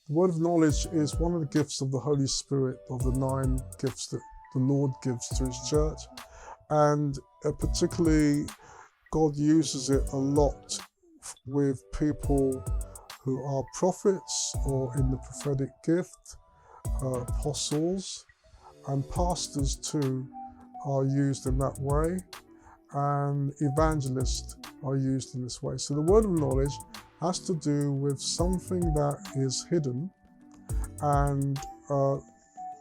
The word of knowledge is one of the gifts of the Holy Spirit, of the 9 gifts that the Lord gives to his church. And particularly, God uses it a lot with people who are prophets or in the prophetic gift, apostles, and pastors too are used in that way, and evangelists are used in this way. So the word of knowledge has to do with something that is hidden and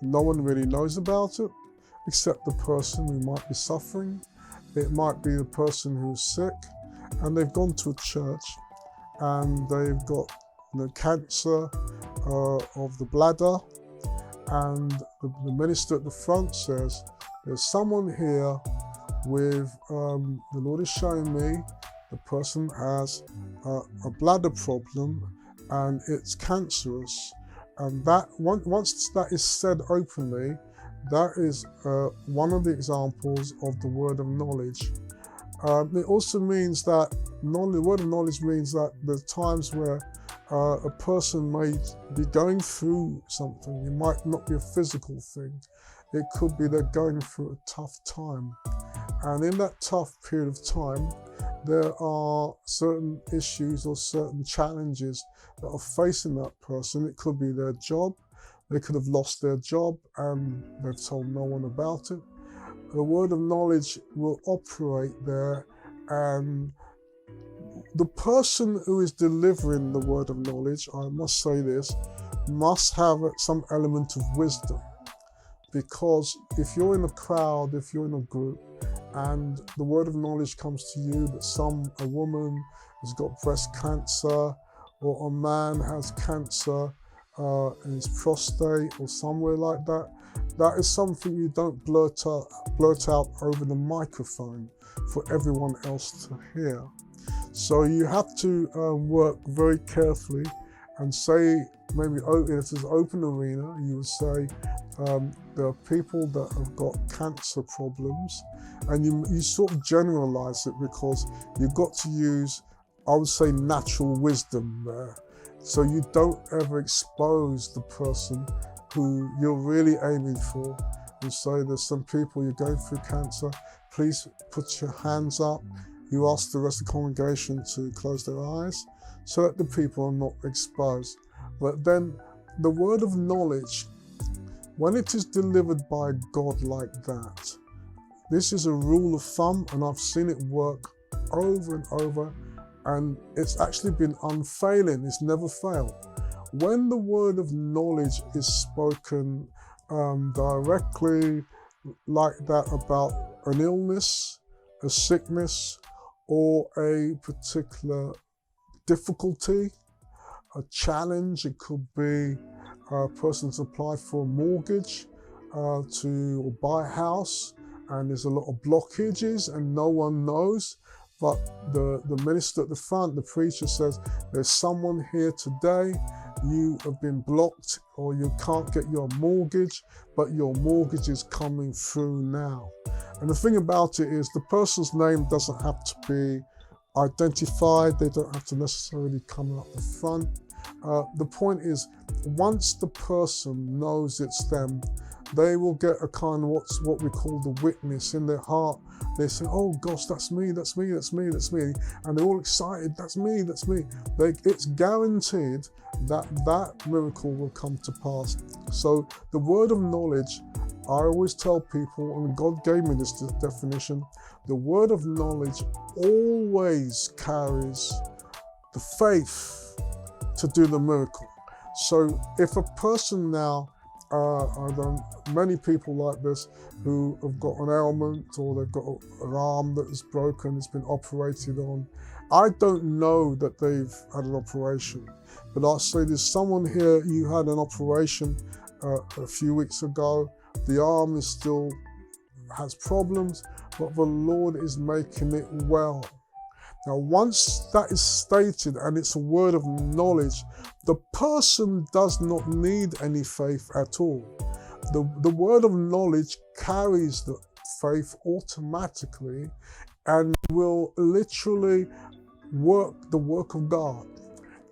no one really knows about it except the person who might be suffering. It might be the person who's sick and they've gone to a church and they've got cancer of the bladder, and the minister at the front says, there's someone here with, the Lord is showing me the person has a bladder problem and it's cancerous. And that once that is said openly, that is one of the examples of the word of knowledge. It also means that the word of knowledge means that there's times where a person may be going through something. It might not be a physical thing. It could be they're going through a tough time. And in that tough period of time, there are certain issues or certain challenges that are facing that person. It could be their job. They could have lost their job and they've told no one about it. The word of knowledge will operate there, and the person who is delivering the word of knowledge, I must say this, must have some element of wisdom. Because if you're in a crowd, if you're in a group, and the word of knowledge comes to you that a woman has got breast cancer, or a man has cancer in his prostate, or somewhere like that, that is something you don't blurt out over the microphone for everyone else to hear. So you have to work very carefully and say, maybe if it's an open arena, you would say, there are people that have got cancer problems, and you sort of generalize it because you've got to use, I would say, natural wisdom there. So you don't ever expose the person who you're really aiming for. You say, there's some people, you're going through cancer, please put your hands up. You ask the rest of the congregation to close their eyes so that the people are not exposed. But then the word of knowledge, when it is delivered by God like that, this is a rule of thumb, and I've seen it work over and over, and it's actually been unfailing. It's never failed. When the word of knowledge is spoken directly like that about an illness, a sickness, or a particular difficulty, a challenge, it could be a person's applied for a mortgage to buy a house, and there's a lot of blockages and no one knows, but the minister at the front, the preacher says, there's someone here today, you have been blocked or you can't get your mortgage, but your mortgage is coming through now. And the thing about it is the person's name doesn't have to be identified, they don't have to necessarily come up the front. The point is, once the person knows it's them, they will get a kind of what we call the witness in their heart. They say, oh gosh, that's me, that's me, that's me, that's me. And they're all excited, that's me, that's me. It's guaranteed that that miracle will come to pass. So the word of knowledge, I always tell people, and God gave me this definition, the word of knowledge always carries the faith to do the miracle. So if a person now, many people like this who have got an ailment or they've got an arm that is broken, it's been operated on. I don't know that they've had an operation, but I'll say there's someone here, you had an operation a few weeks ago, the arm still has problems, but the Lord is making it well. Now, once that is stated and it's a word of knowledge, the person does not need any faith at all. The word of knowledge carries the faith automatically and will literally work the work of God.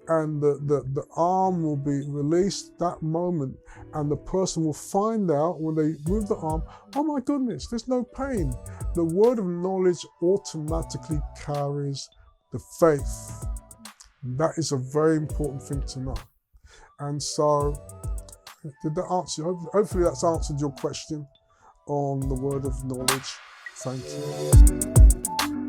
and the arm will be released that moment, and the person will find out when they move the arm, oh my goodness, there's no pain. The word of knowledge automatically carries the faith. That is a very important thing to know. And so, did that answer? Hopefully that's answered your question on the word of knowledge. Thank you.